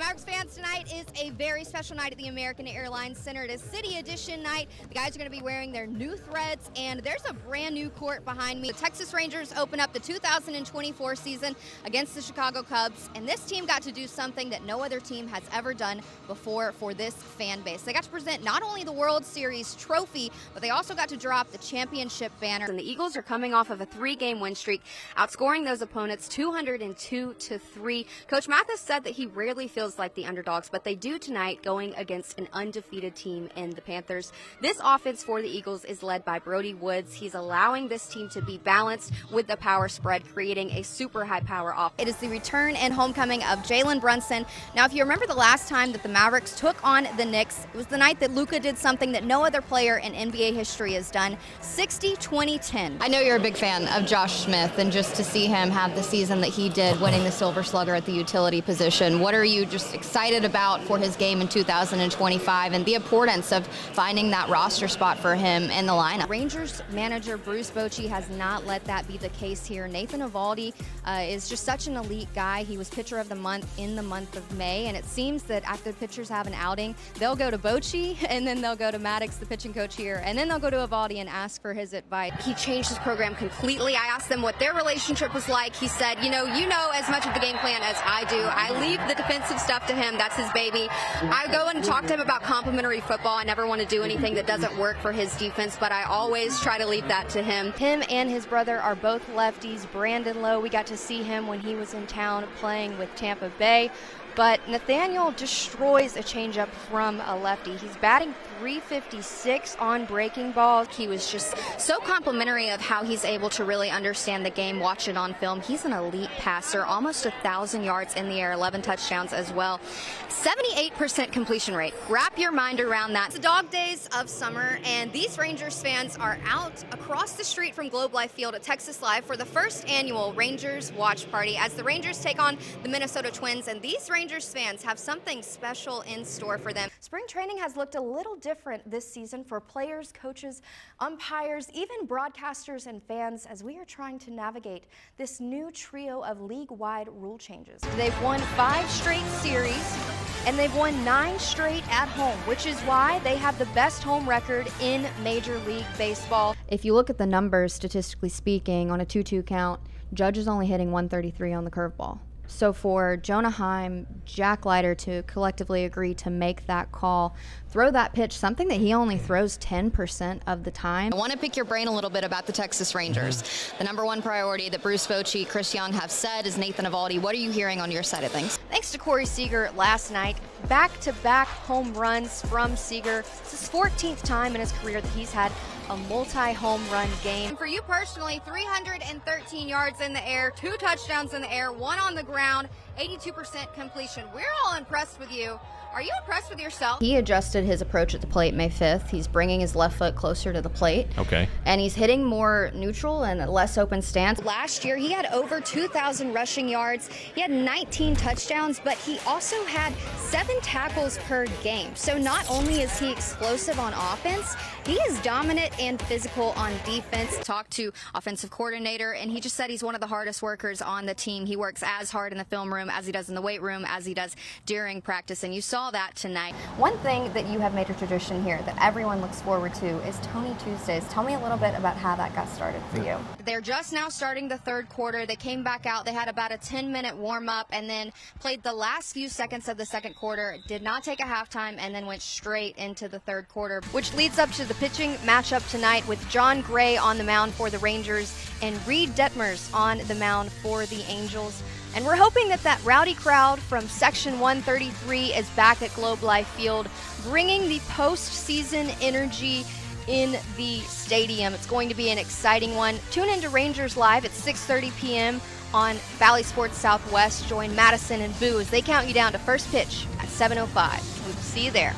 Mavericks fans, tonight is a very special night at the American Airlines Center. It is City Edition night. The guys are going to be wearing their new threads, and there's a brand new court behind me. The Texas Rangers open up the 2024 season against the Chicago Cubs, and this team got to do something that no other team has ever done before for this fan base. They got to present not only the World Series trophy, but they also got to drop the championship banner. And the Eagles are coming off of a 3-game win streak, outscoring those opponents 202-3. Coach Mathis said that he rarely feels like the underdogs, but they do tonight, going against an undefeated team in the Panthers. This offense for the Eagles is led by Brody Woods. He's allowing this team to be balanced with the power spread, creating a super high power offense. It is the return and homecoming of Jalen Brunson. Now, if you remember the last time that the Mavericks took on the Knicks, it was the night that Luka did something that no other player in NBA history has done: 60-20-10. I know you're a big fan of Josh Smith, and just to see him have the season that he did, winning the Silver Slugger at the utility position, what are you just excited about for his game in 2025 and the importance of finding that roster spot for him in the lineup? Rangers manager Bruce Bochy has not let that be the case here. Nathan Eovaldi is just such an elite guy. He was pitcher of the month in the month of May, and it seems that after the pitchers have an outing, they'll go to Bochy, and then they'll go to Maddox, the pitching coach here, and then they'll go to Eovaldi and ask for his advice. He changed his program completely. I asked them what their relationship was like. He said, you know as much of the game plan as I do. I leave the defensive stuff to him. That's his baby. I go and talk to him about complementary football. I never want to do anything that doesn't work for his defense, but I always try to leave that to him. Him and his brother are both lefties. Brandon Lowe, we got to see him when he was in town playing with Tampa Bay. But Nathaniel destroys a changeup from a lefty. He's batting .356 on breaking balls. He was just so complimentary of how he's able to really understand the game, watch it on film. He's an elite passer, almost 1,000 yards in the air, 11 touchdowns as well. 78% completion rate. Wrap your mind around that. It's the dog days of summer, and these Rangers fans are out across the street from Globe Life Field at Texas Live for the first annual Rangers Watch Party as the Rangers take on the Minnesota Twins, and these Rangers fans have something special in store for them. Spring training has looked a little different this season for players, coaches, umpires, even broadcasters and fans, as we are trying to navigate this new trio of league-wide rule changes. They've won 5 straight series, and they've won 9 straight at home, which is why they have the best home record in Major League Baseball. If you look at the numbers, statistically speaking, on a 2-2 count, Judge is only hitting 133 on the curveball. So for Jonah Heim, Jack Leiter to collectively agree to make that call, throw that pitch, something that he only throws 10% of the time. I want to pick your brain a little bit about the Texas Rangers. The number one priority that Bruce Bochy, Chris Young have said is Nathan Eovaldi. What are you hearing on your side of things? Thanks to Corey Seager last night, back-to-back home runs from Seager. It's his 14th time in his career that he's had a multi-home run game. For you personally, 313 yards in the air, 2 touchdowns in the air, 1 on the ground, 82% completion. We're all impressed with you. Are you impressed with yourself? He adjusted his approach at the plate May 5th. He's bringing his left foot closer to the plate. Okay. And he's hitting more neutral and a less open stance. Last year, he had over 2,000 rushing yards. He had 19 touchdowns, but he also had 7 tackles per game. So not only is he explosive on offense, he is dominant and physical on defense. Talked to offensive coordinator, and he just said he's one of the hardest workers on the team. He works as hard in the film room as he does in the weight room, as he does during practice, and you saw that tonight. One thing that you have made a tradition here that everyone looks forward to is Tony Tuesdays. Tell me a little bit about how that got started for you. They're just now starting the third quarter. They came back out. They had about a 10-minute warm-up and then played the last few seconds of the second quarter, did not take a halftime, and then went straight into the third quarter, which leads up to the pitching matchup tonight with John Gray on the mound for the Rangers and Reed Detmers on the mound for the Angels. And we're hoping that that rowdy crowd from Section 133 is back at Globe Life Field, bringing the postseason energy in the stadium. It's going to be an exciting one. Tune into Rangers Live at 6:30 p.m. on Valley Sports Southwest. Join Madison and Boo as they count you down to first pitch at 7:05. We will see you there.